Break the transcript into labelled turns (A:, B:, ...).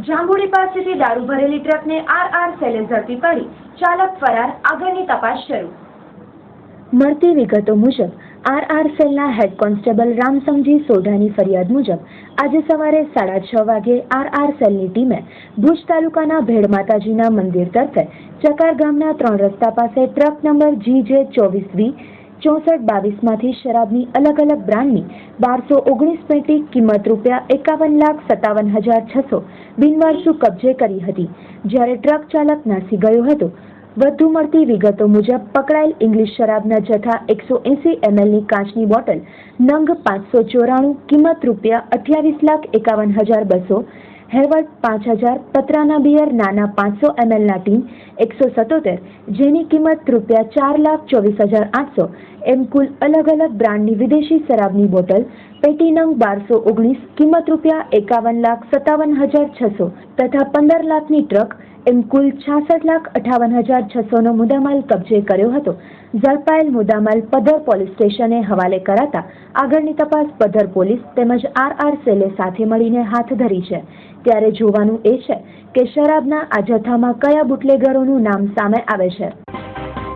A: જાંબુડી પાસેથી દારૂ ભરેલી ટ્રકને આરઆર સેલે ઝડપી પાડી ચાલક ફરાર, આગળની તપાસ શરૂ। મળતી વિગતો મુજબ આરઆર સેલના હેડ કોન્સ્ટેબલ રામસંગજી સોઢાની ફરિયાદ મુજબ આજે સવારે 6:30 વાગે આરઆર સેલની ટીમે ભુજ તાલુકાના ભેડ માતાજીના મંદિર તરફે ચકાર ગામના 3 રસ્તા પાસે ટ્રક નંબર GJ24V 6422 માંથી શરાબની અલગ અલગ બ્રાન્ડની 1219 પેટી કિંમત ₹51,57,600 બિનવારસુ કબજે કરી હતી, જ્યારે ટ્રક ચાલક નાસી ગયો હતો। વધુ મળતી વિગતો મુજબ પકડાયેલ ઇંગ્લિશ શરાબના જથ્થા 180 ml ની કાચની બોટલ નંગ 594, કિંમત ₹28,51,200, હેવર્ડ 5000, પતરાના બિયર નાના 500 ml ના ટીન 177, જેની કિંમત ₹4,24,800 એમ કુલ અલગ અલગ બ્રાન્ડની વિદેશી શરાબની બોટલ પેટી નંગ 1219, કિંમત ₹51,57,600 તથા 15 લાખની ટ્રક એમ કુલ 66,58,600 નો મુદ્દામાલ કબજે કર્યો હતો। ઝડપાયેલ મુદ્દામાલ પધર પોલીસ સ્ટેશને હવાલે કરાતા આગળની તપાસ પધર પોલીસ તેમજ આરઆર સેલે સાથે મળીને હાથ ધરી છે। ત્યારે જોવાનું એ છે કે શરાબના આ જથ્થામાં કયા બુટલેગરોનું નામ સામે આવે છે।